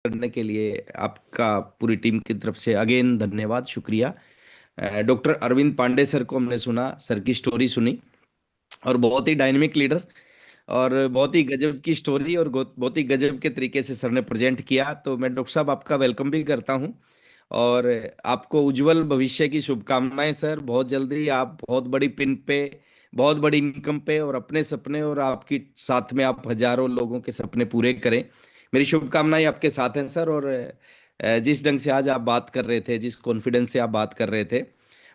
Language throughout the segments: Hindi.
करने के लिए आपका पूरी टीम की तरफ से अगेन धन्यवाद, शुक्रिया। डॉक्टर अरविंद पांडे सर को हमने सुना, सर की स्टोरी सुनी, और बहुत ही डायनेमिक लीडर, और बहुत ही गजब की स्टोरी, और बहुत ही गजब के तरीके से सर ने प्रेजेंट किया। तो मैं डॉक्टर साहब आपका वेलकम भी करता हूं, और आपको उज्जवल भविष्य की शुभकामनाएं सर। बहुत जल्दी आप बहुत बड़ी पिन पे, बहुत बड़ी इनकम पे, और अपने सपने और आपकी साथ में आप हजारों लोगों के सपने पूरे करें। मेरी शुभकामनाएं आपके साथ हैं सर। और जिस ढंग से आज आप बात कर रहे थे, जिस कॉन्फिडेंस से आप बात कर रहे थे,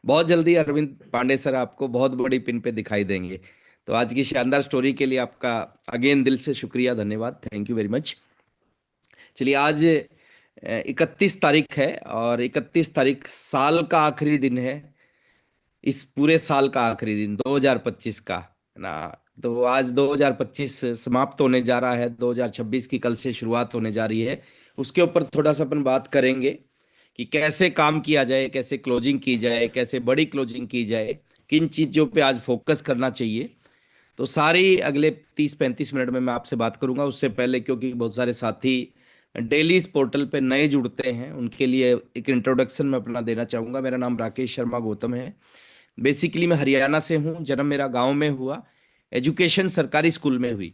बहुत जल्दी अरविंद पांडे सर आपको बहुत बड़ी पिन पे दिखाई देंगे। तो आज की शानदार स्टोरी के लिए आपका अगेन दिल से शुक्रिया, धन्यवाद, थैंक यू वेरी मच। चलिए, आज 31 तारीख है, और 31 तारीख साल का आखिरी दिन है। इस पूरे साल का आखिरी दिन 2025 का, है ना। तो आज 2025 समाप्त होने जा रहा है, 2026 की कल से शुरुआत होने जा रही है। उसके ऊपर थोड़ा सा अपन बात करेंगे कि कैसे काम किया जाए, कैसे क्लोजिंग की जाए, कैसे बड़ी क्लोजिंग की जाए, किन चीजों पे आज फोकस करना चाहिए। तो सारी अगले 30-35 मिनट में मैं आपसे बात करूंगा। उससे पहले, क्योंकि बहुत सारे साथी डेली इस पोर्टल पे नए जुड़ते हैं, उनके लिए एक इंट्रोडक्शन मैं अपना देना चाहूंगा। मेरा नाम राकेश शर्मा गौतम है। बेसिकली मैं हरियाणा से हूँ, जन्म मेरा गांव में हुआ, एजुकेशन सरकारी स्कूल में हुई।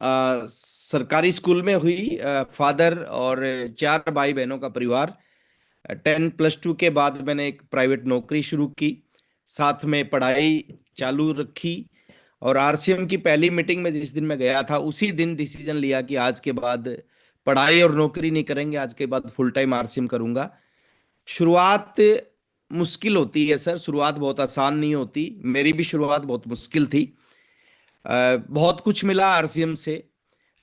सरकारी स्कूल में हुई। फादर और चार भाई बहनों का परिवार। 10+2 के बाद मैंने एक प्राइवेट नौकरी शुरू की, साथ में पढ़ाई चालू रखी। और आरसीएम की पहली मीटिंग में जिस दिन मैं गया था, उसी दिन डिसीजन लिया कि आज के बाद पढ़ाई और नौकरी नहीं करेंगे, आज के बाद फुल टाइम आरसीएम करूंगा। शुरुआत मुश्किल होती है सर, शुरुआत बहुत आसान नहीं होती। मेरी भी शुरुआत बहुत मुश्किल थी। बहुत कुछ मिला आरसीएम से।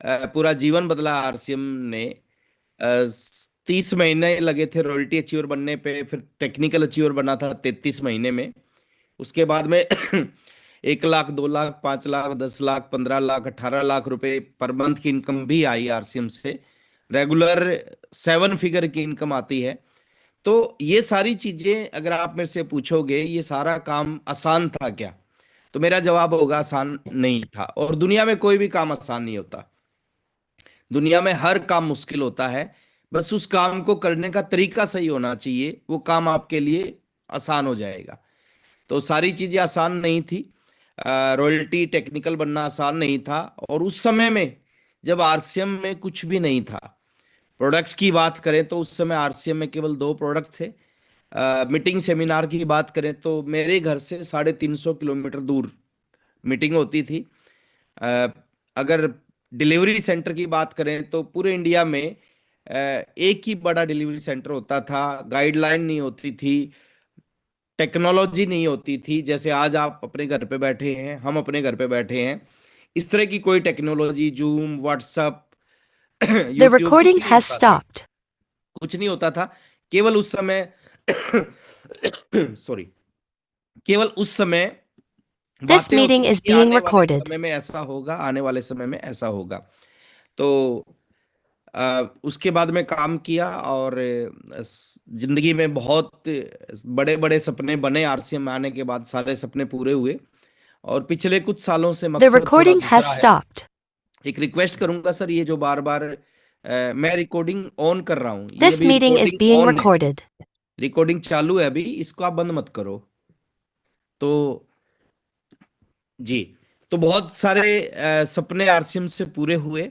पूरा जीवन बदला आरसीएम ने। 30 महीने लगे थे रॉयल्टी अचीवर बनने पे, फिर टेक्निकल अचीवर बना था 33 महीने में। उसके बाद में 1 लाख, 2 लाख, 5 लाख, 10 लाख, 15 लाख, 18 लाख रुपए पर मंथ की इनकम भी आई आरसीएम से। रेगुलर 7 फिगर की इनकम आती है। तो ये सारी चीजें अगर आप मेरे से पूछोगे ये सारा काम आसान था क्या, तो मेरा जवाब होगा आसान नहीं था। और दुनिया में कोई भी काम आसान नहीं होता। दुनिया में हर काम मुश्किल होता है। बस उस काम को करने का तरीका सही होना चाहिए, वो काम आपके लिए आसान हो जाएगा। तो सारी चीजें आसान नहीं थी। रॉयल्टी टेक्निकल बनना आसान नहीं था। और उस समय में जब आरसीएम में कुछ भी नहीं था, प्रोडक्ट की बात करें तो उस समय आरसीएम में केवल 2 प्रोडक्ट थे। मीटिंग सेमिनार की बात करें तो मेरे घर से 350 किलोमीटर दूर मीटिंग होती थी। अ, अगर डिलीवरी सेंटर की बात करें तो पूरे इंडिया में एक ही बड़ा डिलीवरी सेंटर होता था। गाइडलाइन नहीं होती थी, टेक्नोलॉजी नहीं होती थी। जैसे आज आप अपने घर पे बैठे हैं, हम अपने घर पे बैठे हैं, इस तरह की कोई technology, Zoom, WhatsApp, The YouTube, कुछ recording नहीं has होता था। stopped. कुछ नहीं होता था। केवल उस समय सॉरी, केवल उस समय This बातें meeting होती थी is कि being आने वाले recorded. समय में ऐसा होगा, आने वाले समय में ऐसा होगा। तो उसके बाद में काम किया, और जिंदगी में बहुत बड़े बड़े सपने बने। आरसीएम में आने के बाद सारे सपने पूरे हुए। और पिछले कुछ सालों से The मकसद थोड़ा recording has दूसरा है। stopped. एक रिक्वेस्ट करूंगा सर, ये जो बार बार मैं रिकॉर्डिंग ऑन कर रहा हूँ, ये This अभी meeting is recording being on है, recorded. रिकॉर्डिंग चालू है अभी, इसको आप बंद मत करो। तो जी, तो बहुत सारे सपने आरसीएम से पूरे हुए।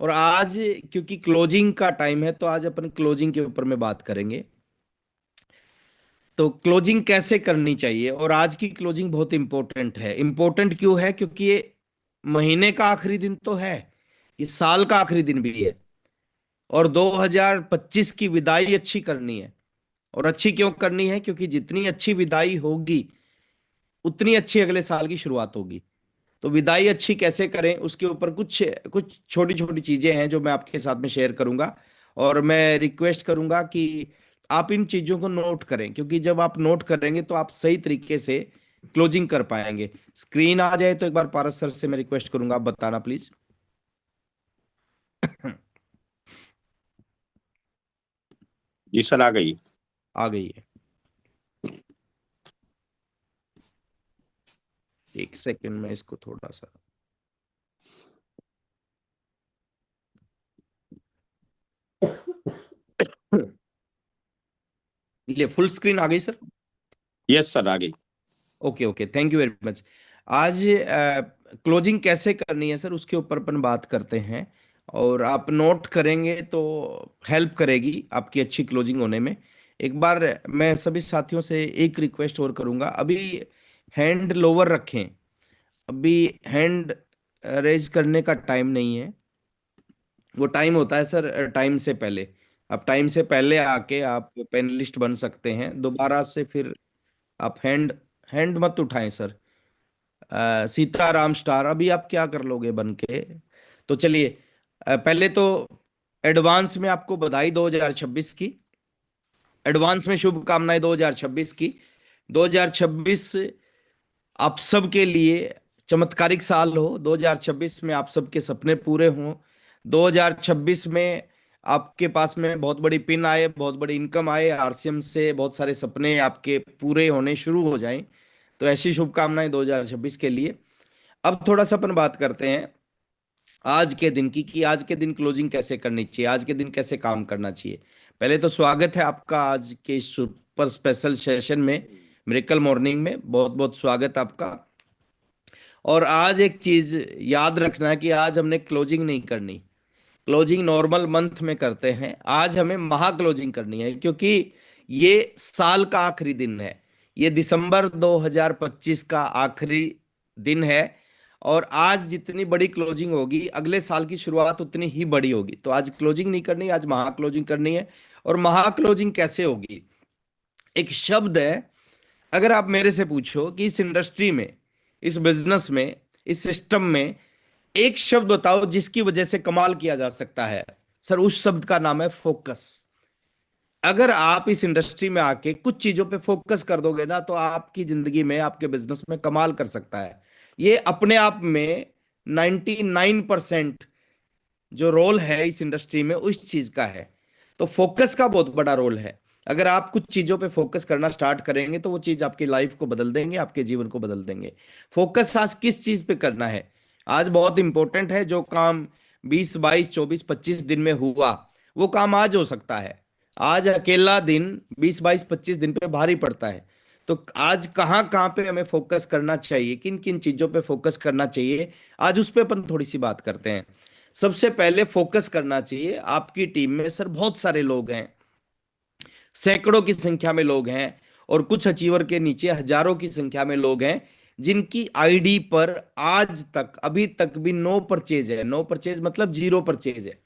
और आज क्योंकि क्लोजिंग का टाइम है, तो आज अपन क्लोजिंग के ऊपर में बात करेंगे। तो क्लोजिंग कैसे करनी चाहिए, और आज की क्लोजिंग बहुत इंपॉर्टेंट है। इंपॉर्टेंट क्यों है? क्योंकि ये महीने का आखिरी दिन तो है, ये साल का आखिरी दिन भी है, और 2025 की विदाई अच्छी करनी है। और अच्छी क्यों करनी है? क्योंकि जितनी अच्छी विदाई होगी, उतनी अच्छी अगले साल की शुरुआत होगी। तो विदाई अच्छी कैसे करें, उसके ऊपर कुछ कुछ छोटी छोटी चीजें हैं जो मैं आपके साथ में शेयर करूंगा। और मैं रिक्वेस्ट करूंगा कि आप इन चीजों को नोट करें, क्योंकि जब आप नोट करेंगे तो आप सही तरीके से क्लोजिंग कर पाएंगे। स्क्रीन आ जाए तो एक बार पारस सर से मैं रिक्वेस्ट करूंगा, आप बताना प्लीज। जी सर, आ गई। आ गई है। एक सेकंड में इसको थोड़ा सा ये फुल स्क्रीन आ गई सर? यस सर, आ गई। Okay okay, thank you very much. आज क्लोजिंग कैसे करनी है सर, उसके ऊपर अपन बात करते हैं। और आप नोट करेंगे तो हेल्प करेगी आपकी अच्छी क्लोजिंग होने में। एक बार मैं सभी साथियों से एक रिक्वेस्ट और करूंगा, अभी हैंड लोअर रखें। अभी हैंड रेज करने का टाइम नहीं है। वो टाइम होता है सर टाइम से पहले। आप टाइम से पहले आके आप पैनलिस्ट बन सकते हैं दोबारा से। फिर आप हैंड हैंड मत उठाएं सर। सीताराम स्टार अभी आप क्या कर लोगे बन के? तो चलिए, पहले तो एडवांस में आपको बधाई 2026 की। एडवांस में शुभकामनाएं 2026 की। 2026 आप सबके लिए चमत्कारिक साल हो। 2026 में आप सबके सपने पूरे हों। 2026 में आपके पास में बहुत बड़ी पिन आए, बहुत बड़ी इनकम आए, आरसीएम से बहुत सारे सपने आपके पूरे होने शुरू हो जाएं। तो ऐसी शुभकामनाएं 2026 के लिए। अब थोड़ा सा अपन बात करते हैं आज के दिन की, कि आज के दिन क्लोजिंग कैसे करनी चाहिए, आज के दिन कैसे काम करना चाहिए। पहले तो स्वागत है आपका आज के इस सुपर स्पेशल सेशन में, मिरेकल मॉर्निंग में। बहुत बहुत स्वागत आपका। और आज एक चीज याद रखना है कि आज हमने क्लोजिंग नहीं करनी। क्लोजिंग नॉर्मल मंथ में करते हैं, आज हमें महा क्लोजिंग करनी है, क्योंकि ये साल का आखिरी दिन है। ये दिसंबर 2025 का आखिरी दिन है। और आज जितनी बड़ी क्लोजिंग होगी अगले साल की शुरुआत उतनी ही बड़ी होगी। तो आज क्लोजिंग नहीं करनी, आज महा क्लोजिंग करनी है। और महा क्लोजिंग कैसे होगी? एक शब्द है, अगर आप मेरे से पूछो कि इस इंडस्ट्री में, इस बिजनेस में, इस सिस्टम में एक शब्द बताओ जिसकी वजह से कमाल किया जा सकता है, सर उस शब्द का नाम है फोकस। अगर आप इस इंडस्ट्री में आके कुछ चीजों पे फोकस कर दोगे ना, तो आपकी जिंदगी में, आपके बिजनेस में कमाल कर सकता है। ये अपने आप में 99% जो रोल है इस इंडस्ट्री में उस चीज का है। तो फोकस का बहुत बड़ा रोल है। अगर आप कुछ चीजों पे फोकस करना स्टार्ट करेंगे तो वो चीज आपकी लाइफ को बदल देंगे, आपके जीवन को बदल देंगे। फोकस आज किस चीज पे करना है, आज बहुत इंपॉर्टेंट है। जो काम 20 22 24 25 दिन में हुआ, वो काम आज हो सकता है। आज अकेला दिन 20 22 25 दिन पे भारी पड़ता है। तो आज कहाँ कहाँ पे हमें फोकस करना चाहिए, किन किन चीजों पे फोकस करना चाहिए, आज उस पे अपन थोड़ी सी बात करते हैं। सबसे पहले फोकस करना चाहिए, आपकी टीम में सर बहुत सारे लोग हैं, सैकड़ों की संख्या में लोग हैं। और कुछ अचीवर के नीचे हजारों की संख्या में लोग हैं जिनकी आईडी पर आज तक, अभी तक भी नो परचेज है। नो परचेज मतलब जीरो परचेज है,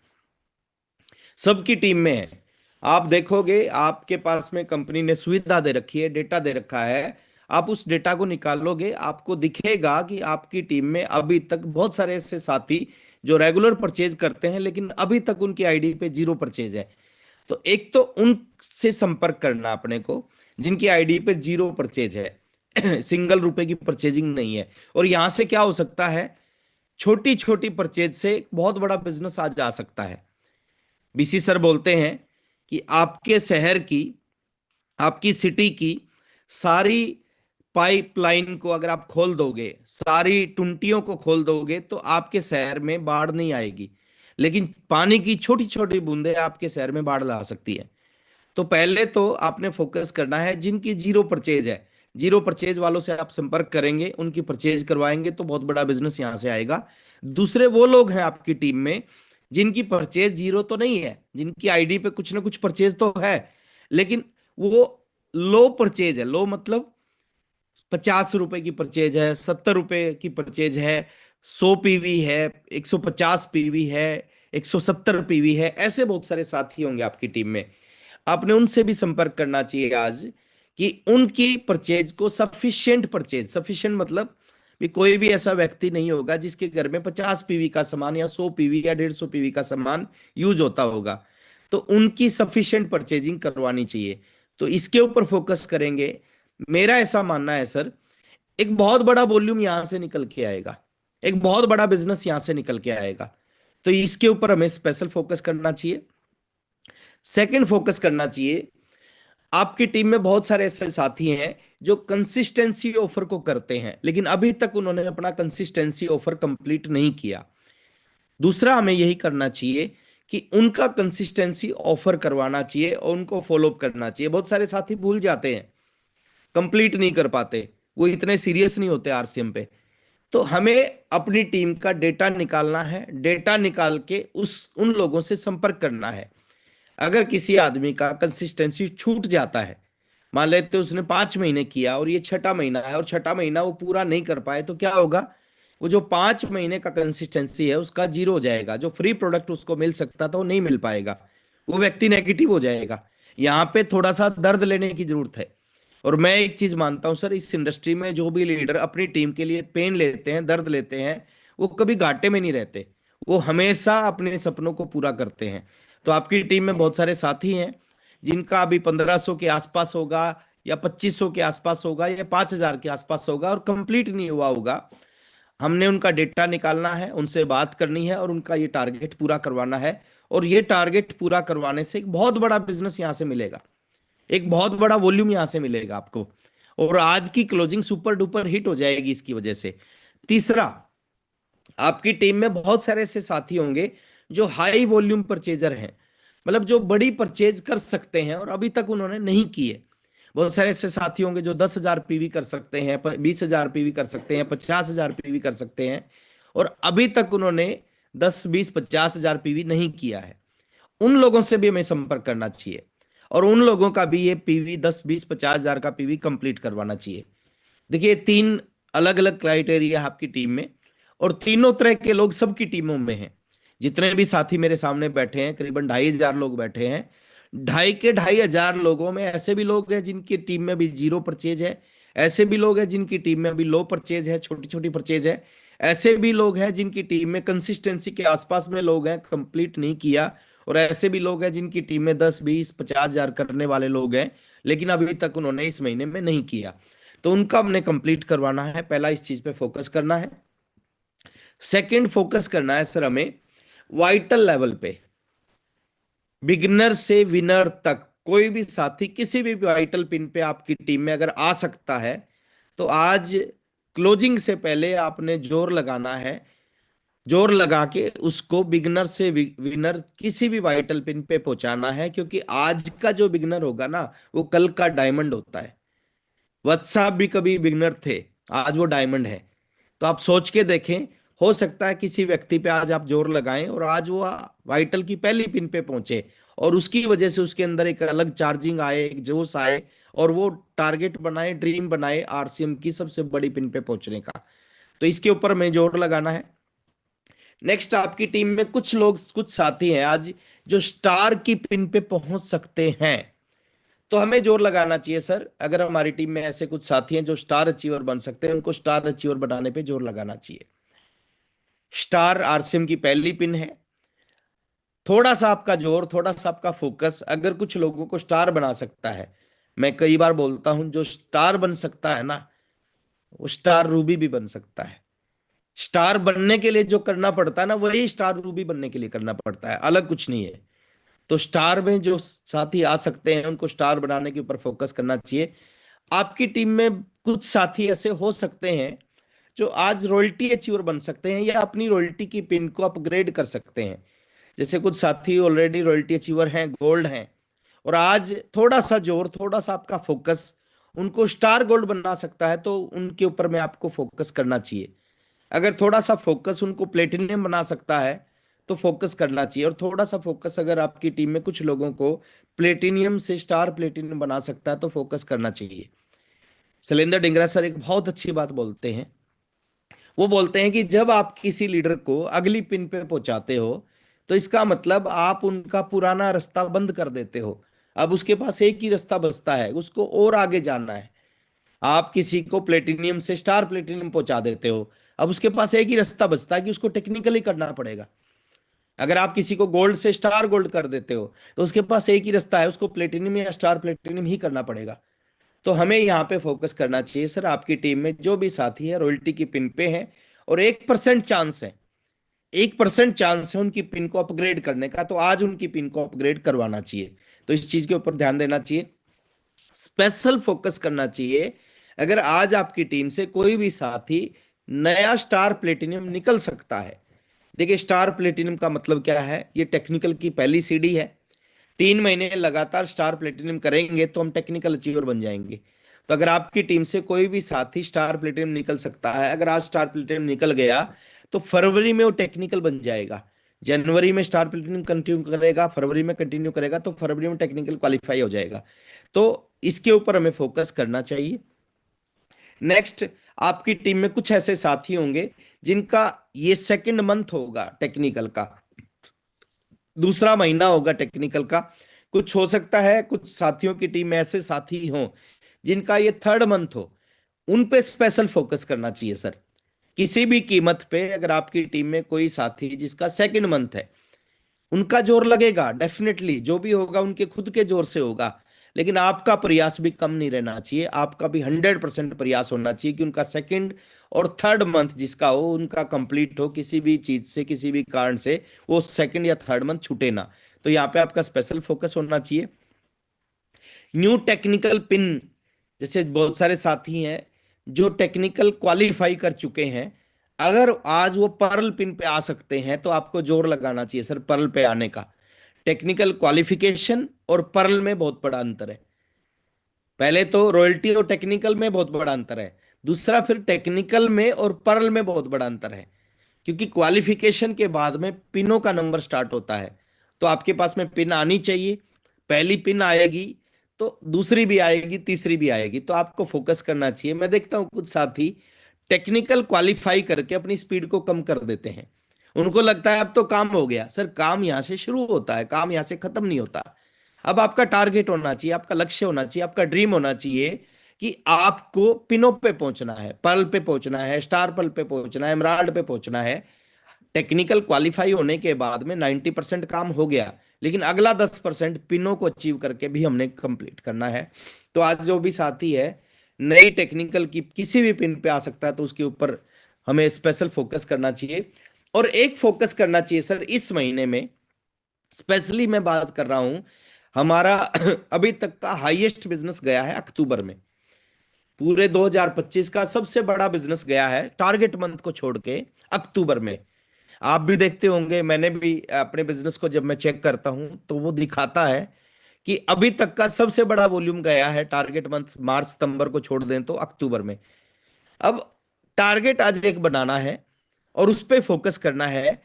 सबकी टीम में है। आप देखोगे आपके पास में कंपनी ने सुविधा दे रखी है, डेटा दे रखा है। आप उस डेटा को निकालोगे, आपको दिखेगा कि आपकी टीम में अभी तक बहुत सारे ऐसे साथी जो रेगुलर परचेज करते हैं, लेकिन अभी तक उनकी आईडी पे जीरो परचेज है। तो एक तो उनसे संपर्क करना अपने को जिनकी आईडी पे जीरो परचेज है, सिंगल रुपए की परचेजिंग नहीं है। और यहां से क्या हो सकता है, छोटी छोटी परचेज से एक बहुत बड़ा बिजनेस आज आ सकता है। बीसी सर बोलते हैं कि आपके शहर की, आपकी सिटी की सारी पाइपलाइन को अगर आप खोल दोगे, सारी टुंटियों को खोल दोगे, तो आपके शहर में बाढ़ नहीं आएगी। लेकिन पानी की छोटी छोटी बूंदें आपके शहर में बाढ़ ला सकती है। तो पहले तो आपने फोकस करना है जिनकी जीरो परचेज है। जीरो परचेज वालों से आप संपर्क करेंगे, उनकी परचेज करवाएंगे तो बहुत बड़ा बिजनेस यहां से आएगा। दूसरे वो लोग हैं आपकी टीम में जिनकी परचेज जीरो तो नहीं है, जिनकी आईडी पे कुछ ना कुछ परचेज तो है, लेकिन वो लो परचेज है। लो मतलब 50 रुपए की परचेज है, 70 रुपए की परचेज है, 100 पीवी है, 150 पीवी है, 170 पीवी है। ऐसे बहुत सारे साथी होंगे आपकी टीम में। आपने उनसे भी संपर्क करना चाहिए आज, कि उनकी परचेज को सफिशिएंट परचेज, सफिशिएंट मतलब भी कोई भी ऐसा व्यक्ति नहीं होगा जिसके घर में 50 पीवी का सामान या 100 पीवी या 150 पीवी का सामान यूज होता होगा। तो उनकी सफिशिएंट परचेजिंग करवानी चाहिए। तो इसके ऊपर फोकस करेंगे। मेरा ऐसा मानना है सर, एक बहुत बड़ा वॉल्यूम यहां से निकल के आएगा, एक बहुत बड़ा बिजनेस यहां से निकल के आएगा। तो इसके ऊपर हमें स्पेशल फोकस करना चाहिए। सेकंड फोकस करना चाहिए, आपकी टीम में बहुत सारे ऐसे साथी हैं जो कंसिस्टेंसी ऑफर को करते हैं, लेकिन अभी तक उन्होंने अपना कंसिस्टेंसी ऑफर कंप्लीट नहीं किया। दूसरा हमें यही करना चाहिए कि उनका कंसिस्टेंसी ऑफर करवाना चाहिए और उनको फॉलो अप करना चाहिए। बहुत सारे साथी भूल जाते हैं, कंप्लीट नहीं कर पाते, वो इतने सीरियस नहीं होते आरसीएम पे। तो हमें अपनी टीम का डेटा निकालना है, डेटा निकाल के उस उन लोगों से संपर्क करना है। अगर किसी आदमी का कंसिस्टेंसी छूट जाता है, मान लेते उसने 5 महीने किया और ये छठा महीना है और छठा महीना वो पूरा नहीं कर पाए, तो क्या होगा? वो जो 5 महीने का कंसिस्टेंसी है उसका जीरो हो जाएगा। जो फ्री प्रोडक्ट उसको मिल सकता था वो नहीं मिल पाएगा, वो व्यक्ति नेगेटिव हो जाएगा। यहाँ पे थोड़ा सा दर्द लेने की जरूरत है। और मैं एक चीज मानता हूं सर, इस इंडस्ट्री में जो भी लीडर अपनी टीम के लिए पेन लेते हैं, दर्द लेते हैं, वो कभी घाटे में नहीं रहते, वो हमेशा अपने सपनों को पूरा करते हैं। तो आपकी टीम में बहुत सारे साथी हैं जिनका अभी 1500 के आसपास होगा या 2500 के आसपास होगा या 5000 के आसपास होगा और कंप्लीट नहीं हुआ होगा। हमने उनका डेटा निकालना है, उनसे बात करनी है और उनका ये टारगेट पूरा करवाना है। और ये टारगेट पूरा करवाने से एक बहुत बड़ा बिजनेस यहां से मिलेगा, एक बहुत बड़ा वॉल्यूम यहां से मिलेगा आपको। और आज की क्लोजिंग सुपर डुपर हिट हो जाएगी इसकी वजह से। तीसरा, आपकी टीम में बहुत सारे ऐसे साथी होंगे जो हाई वॉल्यूम परचेजर हैं, मतलब जो बड़ी परचेज कर सकते हैं और अभी तक उन्होंने नहीं की है। बहुत सारे ऐसे साथी होंगे जो 10,000 पीवी कर सकते हैं, 20,000 पीवी कर सकते हैं, 50,000 पीवी कर सकते हैं, और अभी तक उन्होंने 10, 20, 50,000 पीवी नहीं किया है। उन लोगों से भी हमें संपर्क करना चाहिए और उन लोगों का भी ये पीवी 10, 20, 50,000 का पीवी कंप्लीट करवाना चाहिए। देखिए, 3 अलग अलग क्राइटेरिया आपकी टीम में, और तीनों तरह के लोग सबकी टीमों में हैं। जितने भी साथी मेरे सामने बैठे हैं, करीबन 2,500 लोग बैठे हैं। 2,500 लोगों में ऐसे भी लोग हैं जिनकी टीम में भी जीरो परचेज है, ऐसे भी लोग हैं जिनकी टीम में अभी लो परचेज है, छोटी छोटी परचेज है, ऐसे भी लोग हैं जिनकी टीम में कंसिस्टेंसी के आसपास में लोग हैं, कंप्लीट नहीं किया, और ऐसे भी लोग हैं जिनकी टीम में 10, 20, 50,000 करने वाले लोग हैं लेकिन अभी तक उन्होंने इस महीने में नहीं किया। तो उनका हमने कंप्लीट करवाना है। पहला इस चीज पे फोकस करना है। सेकंड, फोकस करना है सर हमें वाइटल लेवल पे, बिगिनर से विनर तक। कोई भी साथी किसी भी वाइटल पिन पे आपकी टीम में अगर आ सकता है, तो आज क्लोजिंग से पहले आपने जोर लगाना है, जोर लगा के उसको बिगनर से विनर किसी भी वाइटल पिन पे पहुंचाना है। क्योंकि आज का जो बिगनर होगा ना, वो कल का डायमंड होता है। वत्स भी कभी बिगनर थे, आज वो डायमंड है। तो आप सोच के देखें, हो सकता है किसी व्यक्ति पे आज आप जोर लगाएं और आज वो वाइटल की पहली पिन पे पहुंचे और उसकी वजह से उसके अंदर एक अलग चार्जिंग आए, एक जोश आए, और वो टारगेट बनाए, ड्रीम बनाए आरसीएम की सबसे बड़ी पिन पे पहुंचने का। तो इसके ऊपर हमें जोर लगाना है। नेक्स्ट, आपकी टीम में कुछ लोग, कुछ साथी हैं आज जो स्टार की पिन पे पहुंच सकते हैं, तो हमें जोर लगाना चाहिए सर। अगर हमारी टीम में ऐसे कुछ साथी हैं जो स्टार अचीवर बन सकते हैं, उनको स्टार अचीवर बनाने पे जोर लगाना चाहिए। स्टार आरसीएम की पहली पिन है। थोड़ा सा आपका जोर, थोड़ा सा आपका फोकस अगर कुछ लोगों को स्टार बना सकता है, मैं कई बार बोलता हूं, जो स्टार बन सकता है ना, वो स्टार रूबी भी बन सकता है। स्टार बनने के लिए जो करना पड़ता है ना, वही स्टार रूबी बनने के लिए करना पड़ता है, अलग कुछ नहीं है। तो स्टार में जो साथी आ सकते हैं उनको स्टार बनाने के ऊपर फोकस करना चाहिए। आपकी टीम में कुछ साथी ऐसे हो सकते हैं जो आज रॉयल्टी अचीवर बन सकते हैं या अपनी रॉयल्टी की पिन को अपग्रेड कर सकते हैं। जैसे कुछ साथी ऑलरेडी रॉयल्टी अचीवर हैं, गोल्ड हैं, और आज थोड़ा सा जोर, थोड़ा सा आपका फोकस उनको स्टार गोल्ड बना सकता है, तो उनके ऊपर में आपको फोकस करना चाहिए। अगर थोड़ा सा फोकस उनको प्लेटिनियम बना सकता है तो फोकस करना चाहिए, और थोड़ा सा फोकस अगर आपकी टीम में कुछ लोगों को प्लेटिनियम से स्टार प्लेटिनियम बना सकता है तो फोकस करना चाहिए। शैलेंद्र डिंगरा सर एक बहुत अच्छी बात बोलते हैं। वो बोलते हैं कि जब आप किसी लीडर को अगली पिन पे पहुंचाते हो, तो इसका मतलब आप उनका पुराना रास्ता बंद कर देते हो। अब उसके पास एक ही रास्ता बचता है, उसको और आगे जाना है। आप किसी को प्लेटिनियम से स्टार प्लेटिनियम पहुंचा देते हो, अब उसके पास एक ही रास्ता बचता है कि उसको टेक्निकली करना पड़ेगा। अगर आप किसी को गोल्ड से स्टार गोल्ड कर देते हो, तो उसके पास एक ही रास्ता है, उसको प्लेटिनियम या स्टार प्लेटिनियम ही करना पड़ेगा। तो हमें यहाँ पे फोकस करना चाहिए सर। आपकी टीम में जो भी साथी है रॉयल्टी की पिन पे है और 1% चांस है, 1% चांस है उनकी पिन को अपग्रेड करने का, तो आज उनकी पिन को अपग्रेड करवाना चाहिए। तो इस चीज के ऊपर ध्यान देना चाहिए, स्पेशल फोकस करना चाहिए। अगर आज आपकी टीम से कोई भी साथी नया स्टार प्लेटिनियम निकल सकता है, देखिए, स्टार प्लेटिनम का मतलब क्या है? ये टेक्निकल की पहली सीढ़ी है। 3 महीने लगातार स्टार प्लेटिनम करेंगे तो हम टेक्निकल अचीवर बन जाएंगे। तो अगर आपकी टीम से कोई भी साथी स्टार प्लेटिनम निकल सकता है, अगर आज स्टार प्लेटिनम निकल गया तो फरवरी में वो टेक्निकल बन जाएगा। जनवरी में स्टार प्लेटिनम कंटिन्यू करेगा, फरवरी में कंटिन्यू करेगा, तो फरवरी में टेक्निकल क्वालिफाई हो जाएगा। तो इसके ऊपर हमें फोकस करना चाहिए। नेक्स्ट, आपकी टीम में कुछ ऐसे साथी होंगे जिनका ये सेकंड मंथ होगा टेक्निकल का, दूसरा महीना होगा टेक्निकल का। कुछ हो सकता है कुछ साथियों की टीम में ऐसे साथी हों जिनका ये थर्ड मंथ हो, उन पे स्पेशल फोकस करना चाहिए सर। किसी भी कीमत पे अगर आपकी टीम में कोई साथी जिसका सेकंड मंथ है, उनका जोर लगेगा डेफिनेटली, जो भी होगा उनके खुद के जोर से होगा। लेकिन आपका प्रयास भी कम नहीं रहना चाहिए, आपका भी 100% प्रयास होना चाहिए कि उनका सेकंड और थर्ड मंथ जिसका हो उनका कंप्लीट हो, किसी भी चीज से किसी भी कारण से वो सेकंड या थर्ड मंथ छूटे ना। तो यहाँ पे आपका स्पेशल फोकस होना चाहिए। न्यू टेक्निकल पिन, जैसे बहुत सारे साथी हैं जो टेक्निकल क्वालिफाई कर चुके हैं, अगर आज वो पर्ल पिन पे आ सकते हैं तो आपको जोर लगाना चाहिए सर पर्ल पे आने का। टेक्निकल क्वालिफिकेशन और पर्ल में बहुत बड़ा अंतर है। पहले तो रॉयल्टी और टेक्निकल में बहुत बड़ा अंतर है, दूसरा फिर टेक्निकल में और पर्ल में बहुत बड़ा अंतर है। क्योंकि क्वालिफिकेशन के बाद में पिनों का नंबर स्टार्ट होता है। तो आपके पास में पिन आनी चाहिए, पहली पिन आएगी तो दूसरी भी आएगी, तीसरी भी आएगी, तो आपको फोकस करना चाहिए। मैं देखता हूं कुछ साथी टेक्निकल क्वालिफाई करके अपनी स्पीड को कम कर देते हैं। उनको लगता है अब तो काम हो गया। सर, काम यहां से शुरू होता है, काम यहां से खत्म नहीं होता। अब आपका टारगेट होना चाहिए, आपका लक्ष्य होना चाहिए, आपका ड्रीम होना चाहिए कि आपको पिनों पे पहुंचना है, पर्ल पे पहुंचना है, स्टार पर्ल पे पहुंचना है, एमराल्ड पे पहुंचना है। टेक्निकल क्वालिफाई होने के बाद में 90% काम हो गया, लेकिन अगला 10% पिनों को अचीव करके भी हमने कंप्लीट करना है। तो आज जो भी साथी है नई टेक्निकल की किसी भी पिन पे आ सकता है, तो उसके ऊपर हमें स्पेशल फोकस करना चाहिए। और एक फोकस करना चाहिए सर इस महीने में, स्पेशली मैं बात कर रहा हूं, हमारा अभी तक का हाईएस्ट बिजनेस गया है अक्टूबर में। पूरे 2025 का सबसे बड़ा बिजनेस गया है टारगेट मंथ को छोड़ के अक्टूबर में। आप भी देखते होंगे, मैंने भी अपने बिजनेस को जब मैं चेक करता हूं तो वो दिखाता है कि अभी तक का सबसे बड़ा वॉल्यूम गया है टारगेट मंथ, मार्च सितंबर को छोड़ दें तो अक्टूबर में। अब टारगेट आज एक बनाना है और उस पे फोकस करना है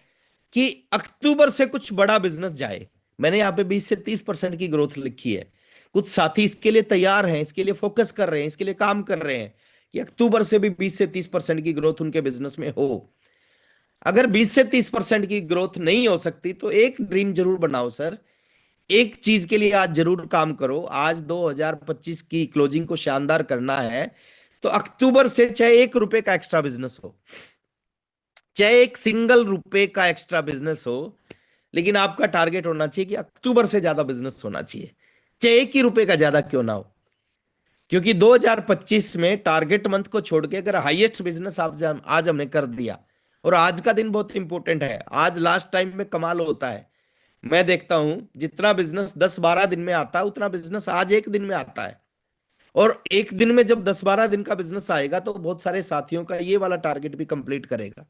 कि अक्टूबर से कुछ बड़ा बिजनेस जाए। मैंने यहाँ पे 20 से 30% की ग्रोथ लिखी है। कुछ साथी इसके लिए तैयार हैं, इसके लिए फोकस कर रहे हैं, इसके लिए काम कर रहे हैं कि अक्टूबर से भी 20 से 30% की ग्रोथ उनके बिजनेस में हो। अगर 20 से 30% की ग्रोथ नहीं हो सकती तो एक ड्रीम जरूर बनाओ सर। एक चीज के लिए आज जरूर काम करो। आज 2025 की क्लोजिंग को शानदार करना है, तो अक्टूबर से चाहे 1 रुपए का एक्स्ट्रा बिजनेस हो, चाहे एक सिंगल रुपए का एक्स्ट्रा बिजनेस हो, लेकिन आपका टारगेट होना चाहिए कि अक्टूबर से ज्यादा बिजनेस होना चाहिए, चाहे 1 ही रुपए का ज्यादा क्यों ना हो। क्योंकि 2025 में टारगेट मंथ को छोड़ के अगर हाईएस्ट बिजनेस आप आज हमने कर दिया, और आज का दिन बहुत इंपॉर्टेंट है, आज लास्ट टाइम में कमाल होता है। मैं देखता हूं जितना बिजनेस 10-12 दिन में आता है उतना बिजनेस आज एक दिन में आता है। और एक दिन में जब 10-12 दिन का बिजनेस आएगा तो बहुत सारे साथियों का ये वाला टारगेट भी कंप्लीट करेगा।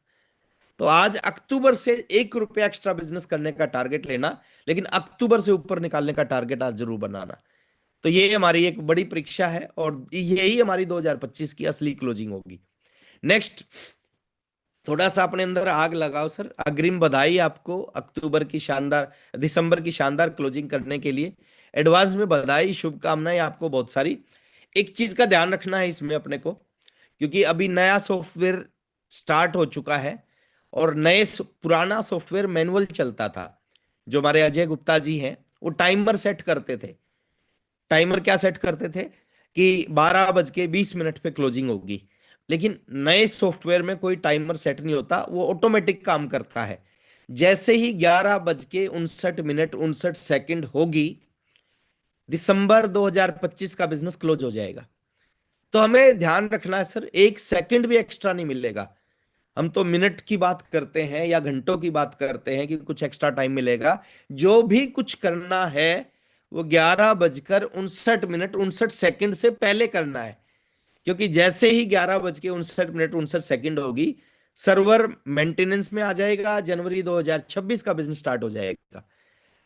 तो आज अक्टूबर से 1 रुपया एक्स्ट्रा बिजनेस करने का टारगेट लेना, लेकिन अक्टूबर से ऊपर निकालने का टारगेट आज जरूर बनाना। तो ये हमारी एक बड़ी परीक्षा है और यही हमारी 2025 की असली क्लोजिंग होगी। नेक्स्ट, थोड़ा सा अपने अंदर आग लगाओ सर। अग्रिम बधाई आपको अक्टूबर की शानदार, दिसंबर की शानदार क्लोजिंग करने के लिए। एडवांस में बधाई, शुभकामनाएं आपको बहुत सारी। एक चीज का ध्यान रखना है इसमें अपने को, क्योंकि अभी नया सॉफ्टवेयर स्टार्ट हो चुका है और पुराना सॉफ्टवेयर मैनुअल चलता था। जो हमारे अजय गुप्ता जी हैं वो टाइमर सेट करते थे। टाइमर क्या सेट करते थे कि 12:20 पे क्लोजिंग होगी, लेकिन नए सॉफ्टवेयर में कोई टाइमर सेट नहीं होता, वो ऑटोमेटिक काम करता है। जैसे ही 11:59 होगी, दिसंबर 2025 का बिजनेस क्लोज हो जाएगा। तो हमें ध्यान रखना है सर, 1 सेकंड भी एक्स्ट्रा नहीं मिलेगा। हम तो मिनट की बात करते हैं या घंटों की बात करते हैं कि कुछ एक्स्ट्रा टाइम मिलेगा। जो भी कुछ करना है वो 11:59 से पहले करना है। क्योंकि जैसे ही 11:59 होगी, सर्वर मेंटेनेंस में आ जाएगा, जनवरी 2026 का बिजनेस स्टार्ट हो जाएगा।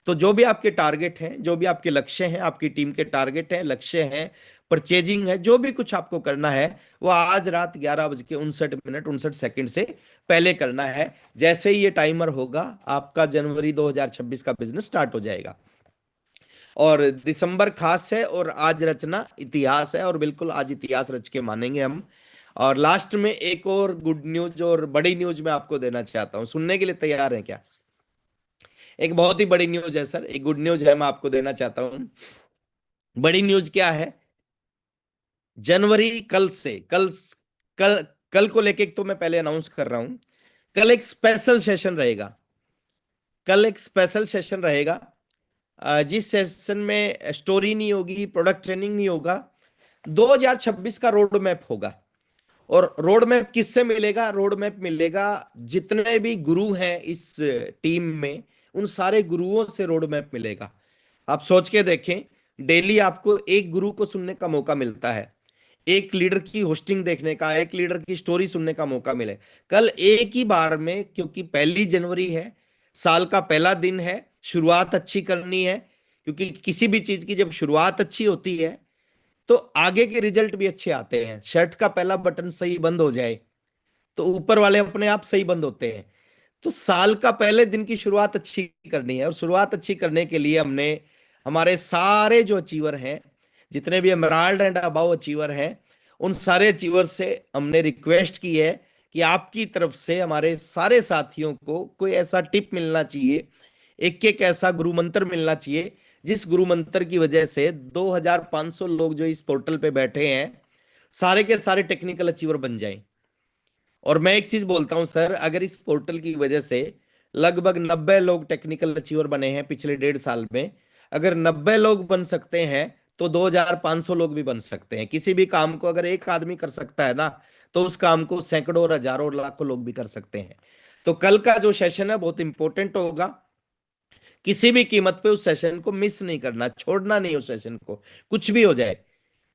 तो जो भी आपके टारगेट हैं, जो भी आपके लक्ष्य हैं, आपकी टीम के टारगेट हैं, लक्ष्य हैं, परचेजिंग है, जो भी कुछ आपको करना है वो आज रात 11:59 से पहले करना है। जैसे ही ये टाइमर होगा आपका जनवरी 2026 का बिजनेस स्टार्ट हो जाएगा। और दिसंबर खास है और आज रचना इतिहास है, और बिल्कुल आज इतिहास रच के मानेंगे हम। और लास्ट में एक और गुड न्यूज और बड़ी न्यूज मैं आपको देना चाहता हूं, सुनने के लिए तैयार हैं क्या? एक बहुत ही बड़ी न्यूज है सर, एक गुड न्यूज है, मैं आपको देना चाहता हूं। बड़ी न्यूज क्या है? जनवरी कल से, कल कल को लेके एक तो मैं पहले अनाउंस कर रहा हूं, कल एक स्पेशल सेशन रहेगा। कल एक स्पेशल सेशन रहेगा, जिस सेशन में स्टोरी नहीं होगी, प्रोडक्ट ट्रेनिंग नहीं होगा, 2026 का रोड मैप होगा। और रोड मैप किससे मिलेगा? रोड मैप मिलेगा जितने भी गुरु हैं इस टीम में, उन सारे गुरुओं से रोड मैप मिलेगा। आप सोच के देखें, डेली आपको एक गुरु को सुनने का मौका मिलता है, एक लीडर की होस्टिंग देखने का, एक लीडर की स्टोरी सुनने का मौका मिले। कल एक ही बार में, क्योंकि 1 जनवरी है, साल का पहला दिन है, शुरुआत अच्छी करनी है। क्योंकि किसी भी चीज की जब शुरुआत अच्छी होती है तो आगे के रिजल्ट भी अच्छे आते हैं। शर्ट का पहला बटन सही बंद हो जाए तो ऊपर वाले अपने आप सही बंद होते हैं। तो साल का पहले दिन की शुरुआत अच्छी करनी है, और शुरुआत अच्छी करने के लिए हमने हमारे सारे जो अचीवर हैं, जितने भी एमराल्ड एंड अबव अचीवर हैं, उन सारे अचीवर से हमने रिक्वेस्ट की है कि आपकी तरफ से हमारे सारे साथियों को कोई ऐसा टिप मिलना चाहिए, एक एक ऐसा गुरु मंत्र मिलना चाहिए, जिस गुरु मंत्र की वजह से 2500 लोग जो इस पोर्टल पे बैठे हैं सारे के सारे टेक्निकल अचीवर बन जाएं। और मैं एक चीज बोलता हूं सर, अगर इस पोर्टल की वजह से लगभग 90 लोग टेक्निकल अचीवर बने हैं पिछले 1.5 साल में, अगर 90 लोग बन सकते हैं तो 2500 लोग भी बन सकते हैं। किसी भी काम को अगर एक आदमी कर सकता है ना, तो उस काम को सैकड़ों और हजारों और लाखों लोग भी कर सकते हैं। तो कल का जो सेशन है बहुत इंपॉर्टेंट होगा, किसी भी कीमत पे उस सेशन को मिस नहीं करना, छोड़ना नहीं उस सेशन को, कुछ भी हो जाए।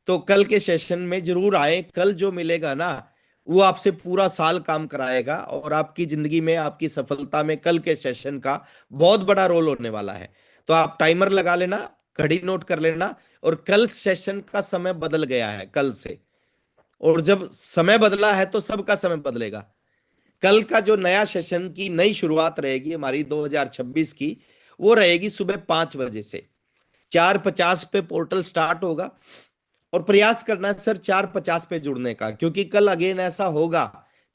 तो कल के सेशन में जरूर आए। कल जो मिलेगा ना, वो आपसे पूरा साल काम कराएगा, और आपकी जिंदगी में, आपकी सफलता में कल के सेशन का बहुत बड़ा रोल होने वाला है। तो आप टाइमर लगा लेना, घड़ी नोट कर लेना। और कल सेशन का समय बदल गया है कल से, और जब समय बदला है तो सबका समय बदलेगा। कल का जो नया सेशन की नई शुरुआत रहेगी हमारी 2026 की, वो रहेगी सुबह 5 बजे से। 4:50 पे पोर्टल स्टार्ट होगा, और प्रयास करना है सर 4:50 पे जुड़ने का, क्योंकि कल अगेन ऐसा होगा।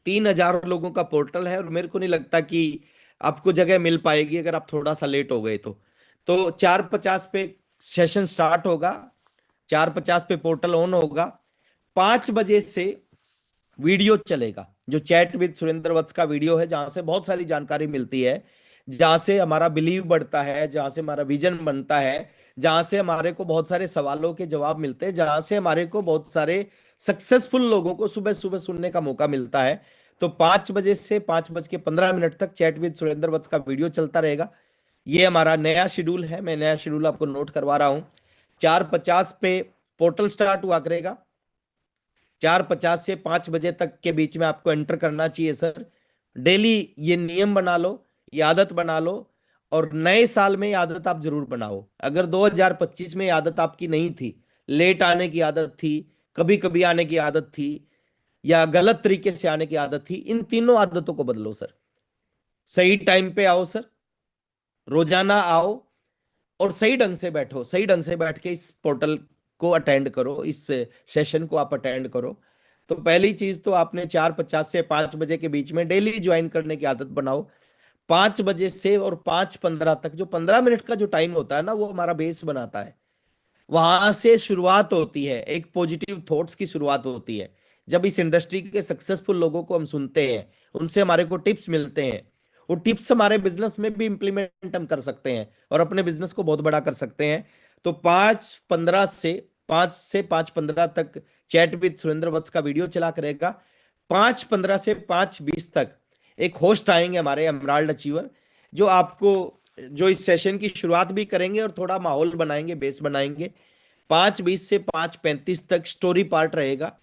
3000 लोगों का पोर्टल है, और मेरे को नहीं लगता कि आपको जगह मिल पाएगी अगर आप थोड़ा सा लेट हो गए तो 4:50 पे सेशन स्टार्ट होगा, 4:50 पे पोर्टल ऑन होगा। 5 बजे से वीडियो चलेगा, जो चैट विद सुरेंद्र वत्स का वीडियो है, जहां से बहुत सारी जानकारी मिलती है, जहां से हमारा बिलीव बढ़ता है, जहां से हमारा विजन बनता है, जहां से हमारे को बहुत सारे सवालों के जवाब मिलते हैं, जहां से हमारे को बहुत सारे सक्सेसफुल लोगों को सुबह सुबह सुनने का मौका मिलता है। तो 5 बजे से 5:15 तक चैट विद सुरेंद्र वत्स का वीडियो चलता रहेगा। ये हमारा नया शेड्यूल है, मैं नया शेड्यूल आपको नोट करवा रहा हूं। 4:50 पे पोर्टल स्टार्ट हुआ करेगा, 4:50 से 5 बजे तक के बीच में आपको एंटर करना चाहिए सर। डेली ये नियम बना लो, ये आदत बना लो, और नए साल में ये आदत आप जरूर बनाओ। अगर 2025 में ये आदत आपकी नहीं थी, लेट आने की आदत थी, कभी कभी आने की आदत थी, या गलत तरीके से आने की आदत थी, इन तीनों आदतों को बदलो सर। सही टाइम पे आओ सर, रोजाना आओ, और सही ढंग से बैठो, सही ढंग से बैठ के इस पोर्टल को अटेंड करो, इस सेशन को आप अटेंड करो। तो पहली चीज तो आपने 4:50 से 5 बजे के बीच में डेली ज्वाइन करने की आदत बनाओ। 5 बजे से और 5:15 तक, जो 15 मिनट का जो टाइम होता है ना, वो हमारा बेस बनाता है। वहां से शुरुआत होती है, एक पॉजिटिव थॉट्स की शुरुआत होती है। जब इस इंडस्ट्री के सक्सेसफुल लोगों को हम सुनते हैं, उनसे हमारे को टिप्स मिलते हैं, वो टिप्स हमारे बिजनेस में भी इंप्लीमेंट हम कर सकते हैं, और अपने बिजनेस को बहुत बड़ा कर सकते हैं। तो 5 से 5 तक चैट विद सुरेंद्र वत्स का वीडियो चला करेगा। 5:15 से 5:20 तक एक होस्ट आएंगे हमारे एमराल्ड अचीवर, जो आपको, जो इस सेशन की शुरुआत भी करेंगे और थोड़ा माहौल बनाएंगे, बेस बनाएंगे। 5:20 से 5:35 तक स्टोरी पार्ट रहेगा,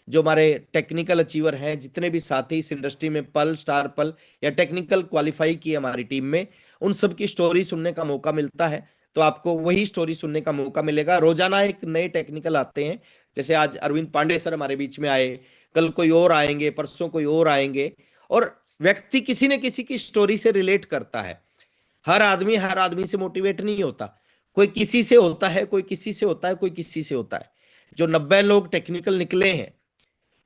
जो हमारे टेक्निकल अचीवर हैं, जितने भी साथी इस इंडस्ट्री में पल, स्टार पल या टेक्निकल क्वालिफाई की हमारी टीम में, उन सब की स्टोरी सुनने का मौका मिलता है। तो आपको वही स्टोरी सुनने का मौका मिलेगा। रोजाना एक नए टेक्निकल आते हैं, जैसे आज अरविंद पांडे सर हमारे बीच में आए, कल कोई और आएंगे, परसों कोई और आएंगे, और व्यक्ति किसी न किसी की स्टोरी से रिलेट करता है। हर आदमी से मोटिवेट नहीं होता, कोई किसी से होता है, कोई किसी से होता है, कोई किसी से होता है। जो 90 लोग टेक्निकल निकले हैं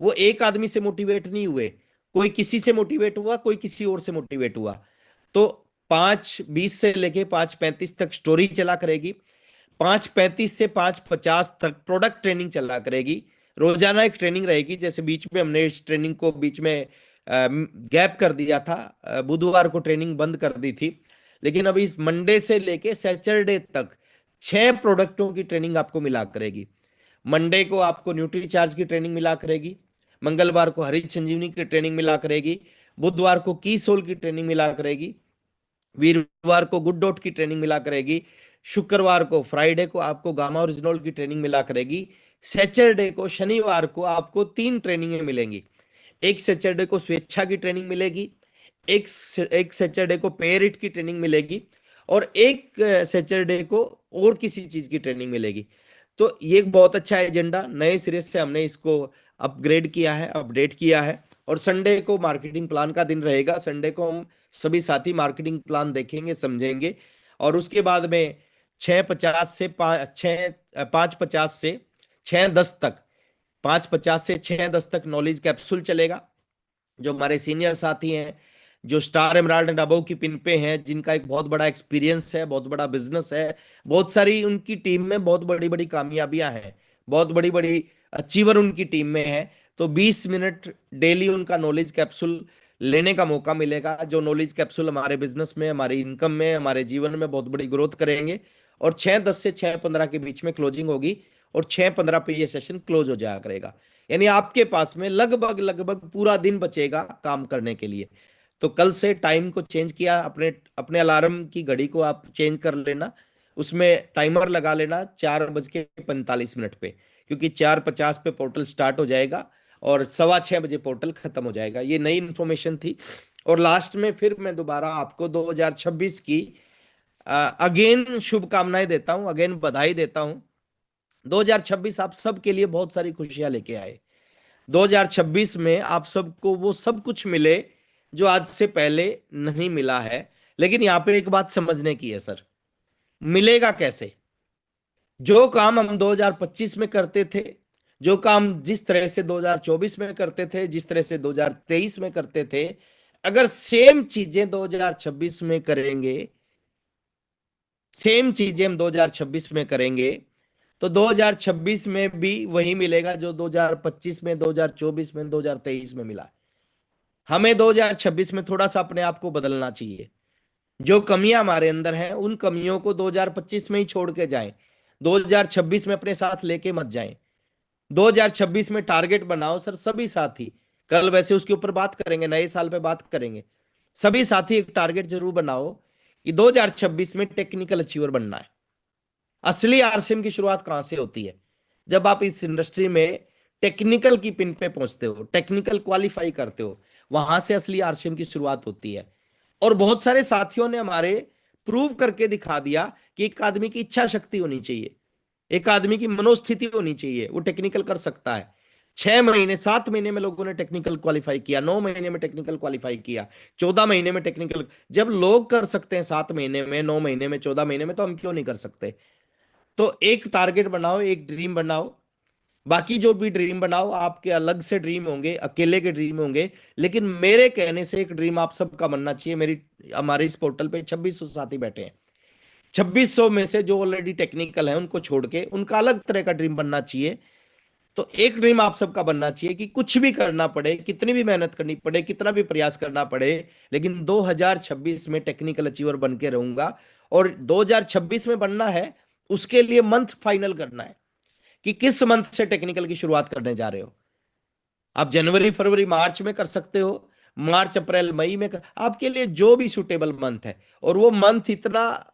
वो एक आदमी से मोटिवेट नहीं हुए, कोई किसी से मोटिवेट हुआ, कोई किसी और से मोटिवेट हुआ। तो 5:20 से लेके 5:35 तक स्टोरी चला करेगी, 5:35 से 5:50 तक प्रोडक्ट ट्रेनिंग चला करेगी। रोजाना एक ट्रेनिंग रहेगी। जैसे बीच में हमने इस ट्रेनिंग को बीच में गैप कर दिया था, बुधवार को ट्रेनिंग बंद कर दी थी, लेकिन अभी इस मंडे से लेके सैटरडे तक 6 प्रोडक्टों की ट्रेनिंग आपको मिला करेगी। मंडे को आपको न्यूट्री चार्ज की ट्रेनिंग मिला करेगी, मंगलवार को हरित संजीवनी की ट्रेनिंग मिला करेगी, बुधवार को की सोल की ट्रेनिंग मिला करेगी, वीरवार को गुड डॉट की ट्रेनिंग मिला करेगी, शुक्रवार को फ्राइडे को आपको गामा ओरिजिनल की ट्रेनिंग मिला करेगी, सैटरडे को शनिवार को आपको 3 ट्रेनिंगें मिलेंगी। एक सैटरडे को स्वेच्छा की ट्रेनिंग मिलेगी, एक सैटरडे को पेरिट की ट्रेनिंग मिलेगी, और एक सैटरडे को और किसी चीज की ट्रेनिंग मिलेगी। तो ये एक बहुत अच्छा एजेंडा नए सिरे से हमने इसको अपग्रेड किया है, अपडेट किया है। और संडे को मार्केटिंग प्लान का दिन रहेगा। संडे को हम सभी साथी मार्केटिंग प्लान देखेंगे, समझेंगे, और उसके बाद में 5:50 से 6:10 तक 5:50 से 6:10 तक नॉलेज कैप्सूल चलेगा। जो हमारे सीनियर साथी हैं, जो स्टार एमराल्ड एंड अबव की पिन पे हैं, जिनका एक बहुत बड़ा एक्सपीरियंस है, बहुत बड़ा बिजनेस है, बहुत सारी उनकी टीम में बहुत बड़ी बड़ी कामयाबियां हैं, बहुत बड़ी बड़ी अचीवर उनकी टीम में है, तो 20 मिनट डेली उनका नॉलेज कैप्सूल लेने का मौका मिलेगा। जो नॉलेज कैप्सूल हमारे बिजनेस में, हमारी इनकम में, हमारे जीवन में बहुत बड़ी ग्रोथ करेंगे। और 6:10 से 6:15 के बीच में क्लोजिंग होगी, और 6:15 पे ये सेशन क्लोज हो जाया करेगा। यानी आपके पास में लगभग लगभग पूरा दिन बचेगा काम करने के लिए। तो कल से टाइम को चेंज किया, अपने अपने अलार्म की घड़ी को आप चेंज कर लेना, उसमें टाइमर लगा लेना 4:45 पे, क्योंकि 4:50 पे पोर्टल स्टार्ट हो जाएगा और 6:15 पोर्टल खत्म हो जाएगा। ये नई इन्फॉर्मेशन थी। और लास्ट में फिर मैं दोबारा आपको 2026 की अगेन शुभकामनाएं देता हूं, अगेन बधाई देता हूं। 2026 आप सबके लिए बहुत सारी खुशियां लेके आए। 2026 में आप सबको वो सब कुछ मिले जो आज से पहले नहीं मिला है। लेकिन यहाँ पे एक बात समझने की है सर, मिलेगा कैसे? जो काम हम 2025 में करते थे, जो काम जिस तरह से 2024 में करते थे, जिस तरह से 2023 में करते थे, अगर सेम चीजें 2026 में करेंगे, सेम चीजें हम 2026 में करेंगे, तो 2026 में भी वही मिलेगा जो 2025 में, 2024 में, 2023 में मिला। हमें 2026 में थोड़ा सा अपने आप को बदलना चाहिए। जो कमियां हमारे अंदर हैं, उन कमियों को 2025 में ही छोड़ के जाएं, 2026 में अपने साथ लेके मत जाएं। 2026 में टारगेट बनाओ सर, सभी साथी। कल वैसे उसके ऊपर बात करेंगे, नए साल पे बात करेंगे। सभी साथी एक टारगेट जरूर बनाओ कि 2026 में टेक्निकल अचीवर बनना है। असली आरसीएम की शुरुआत कहां से होती है? जब आप इस इंडस्ट्री में टेक्निकल की पिन पे पहुंचते हो, टेक्निकल क्वालिफाई करते हो, वहां से असली आरसीएम की शुरुआत होती है। और बहुत सारे साथियों ने हमारे प्रूव करके दिखा दिया कि एक आदमी की इच्छा शक्ति होनी चाहिए, एक आदमी की मनोस्थिति होनी चाहिए, वो टेक्निकल कर सकता है। 6 महीने 7 महीने में लोगों ने टेक्निकल क्वालिफाई किया, 9 महीने में टेक्निकल क्वालिफाई किया, 14 महीने में टेक्निकल। जब लोग कर सकते हैं 7 महीने में, 9 महीने में, 14 महीने में, तो हम क्यों नहीं कर सकते? तो एक टारगेट बनाओ, एक ड्रीम बनाओ। बाकी जो भी ड्रीम बनाओ, आपके अलग से ड्रीम होंगे, अकेले के ड्रीम होंगे, लेकिन मेरे कहने से एक ड्रीम आप सबका बनना चाहिए। मेरी हमारे इस पोर्टल पे 2600 साथी बैठे हैं। 2600 में से जो ऑलरेडी टेक्निकल है उनको छोड़ के उनका अलग तरह का ड्रीम बनना चाहिए। तो एक ड्रीम आप सबका बनना चाहिए कि कुछ भी करना पड़े, कितनी भी मेहनत करनी पड़े, कितना भी प्रयास करना पड़े, लेकिन 2026 में टेक्निकल अचीवर बन के रहूंगा। और 2026 में बनना है, उसके लिए मंथ फाइनल करना है कि किस मंथ से टेक्निकल की शुरुआत करने जा रहे हो। आप जनवरी फरवरी मार्च में कर सकते हो, मार्च अप्रैल मई में आपके लिए जो भी सुटेबल मंथ है। और वो मंथ इतना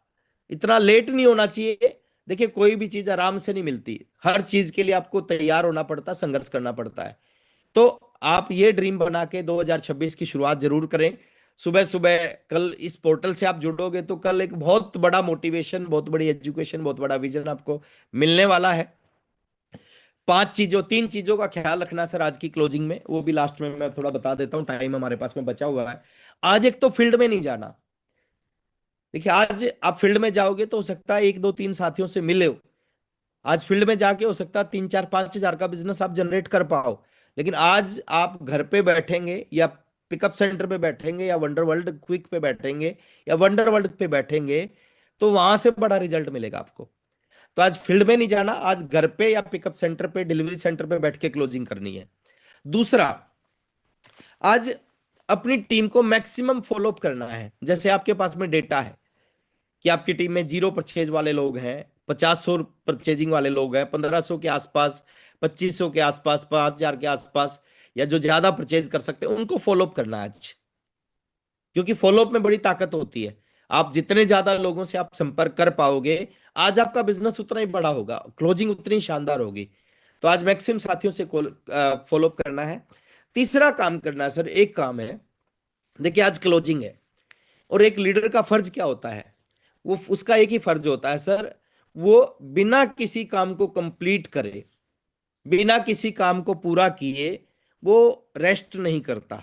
इतना लेट नहीं होना चाहिए। देखिए, कोई भी चीज आराम से नहीं मिलती, हर चीज के लिए आपको तैयार होना पड़ता, संघर्ष करना पड़ता है। तो आप ये ड्रीम बना के 2026 की शुरुआत जरूर करें। सुबह सुबह कल इस पोर्टल से आप जुड़ोगे तो कल एक बहुत बड़ा मोटिवेशन, बहुत बड़ी एजुकेशन, बहुत बड़ा विजन आपको मिलने वाला है। 3 चीजों का ख्याल रखना सर आज की क्लोजिंग में, वो भी लास्ट में मैं थोड़ा बता देता हूँ, टाइम हमारे पास में बचा हुआ है। आज एक तो फील्ड में नहीं जाना। देखिए आज आप फील्ड में जाओगे तो हो सकता है 1 2 3 साथियों से मिले हो। आज फील्ड में जाके हो सकता है 3 4 5 हजार का बिजनेस आप जनरेट कर पाओ। लेकिन आज आप घर पे बैठेंगे या पिकअप सेंटर पे बैठेंगे या वंडर वर्ल्ड क्विक पे बैठेंगे या वंडर वर्ल्ड पे बैठेंगे तो वहां से बड़ा रिजल्ट मिलेगा आपको। तो आज फील्ड में नहीं जाना, आज घर पे या पिकअप सेंटर पे, डिलीवरी सेंटर पे बैठ के क्लोजिंग करनी है। दूसरा, आज अपनी टीम को मैक्सिमम फॉलोअप करना है। जैसे आपके पास में डेटा है कि आपकी टीम में 0 परचेज वाले लोग हैं, 50 100 परचेजिंग वाले लोग हैं, 1500 के आसपास, 2500 के आसपास, 5000 के आसपास, या जो ज्यादा परचेज कर सकते हैं उनको फॉलोअप करना है आज। क्योंकि फॉलोअप में बड़ी ताकत होती है। आप जितने ज्यादा लोगों से आप संपर्क कर पाओगे, आज आपका बिजनेस उतना ही बड़ा होगा, क्लोजिंग उतनी शानदार होगी। तो आज मैक्सिमम साथियों से फॉलोअप करना है। तीसरा काम करना है सर, एक काम है, देखिए आज क्लोजिंग है और एक लीडर का फर्ज क्या होता है, वो उसका एक ही फर्ज होता है सर, वो बिना किसी काम को कंप्लीट करे, बिना किसी काम को पूरा किए वो रेस्ट नहीं करता।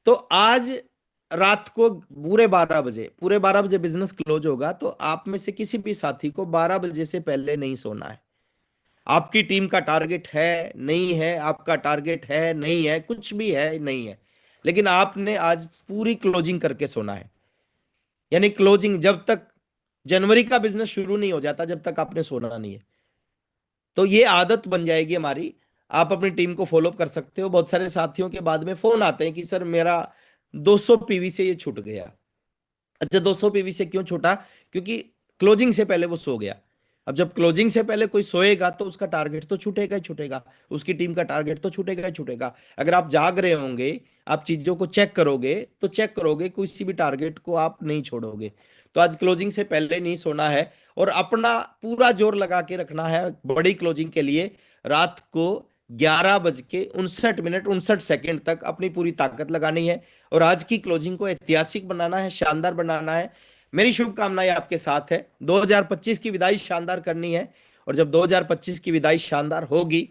तो आज रात को पूरे 12 बजे बिजनेस क्लोज होगा, तो आप में से किसी भी साथी को 12 बजे से पहले नहीं सोना है। आपकी टीम का टारगेट है नहीं है, आपका टारगेट है नहीं है, कुछ भी है नहीं है, लेकिन आपने आज पूरी क्लोजिंग करके सोना है। यानी क्लोजिंग जब तक जनवरी का बिजनेस शुरू नहीं हो जाता, जब तक आपने सोना नहीं है। तो ये आदत बन जाएगी हमारी। आप अपनी टीम को फॉलो कर सकते हो। बहुत सारे साथियों के बाद में फोन आते हैं कि सर मेरा 200 पीवी से ये छूट गया। अच्छा, 200 पीवी से क्यों छूटा? क्योंकि क्लोजिंग से पहले वो सो गया। अब जब क्लोजिंग से पहले कोई सोएगा तो उसका टारगेट तो छूटेगा ही छूटेगा, उसकी टीम का टारगेट तो छूटेगा ही छूटेगा। अगर आप जाग रहे होंगे, आप चीजों को चेक करोगे तो चेक करोगे, किसी भी टारगेट को आप नहीं छोड़ोगे। तो आज क्लोजिंग से पहले नहीं सोना है और अपना पूरा जोर लगा के रखना है बड़ी क्लोजिंग के लिए। रात को 11 बज के 59 मिनट 59 सेकेंड तक अपनी पूरी ताकत लगानी है और आज की क्लोजिंग को ऐतिहासिक बनाना है, शानदार बनाना है। मेरी शुभकामनाएं आपके साथ है। 2025 की विदाई शानदार करनी है और जब 2025 की विदाई शानदार होगी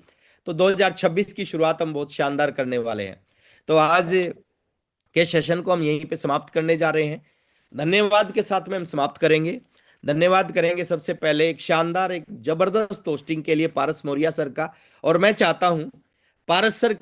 तो 2026 की शुरुआत हम बहुत शानदार करने वाले हैं। तो आज के सेशन को हम यहीं पे समाप्त करने जा रहे हैं। धन्यवाद के साथ में हम समाप्त करेंगे। धन्यवाद करेंगे सबसे पहले एक शानदार, एक जबरदस्त होस्टिंग के लिए पारस मौर्य सर का। और मैं चाहता हूं पारस सर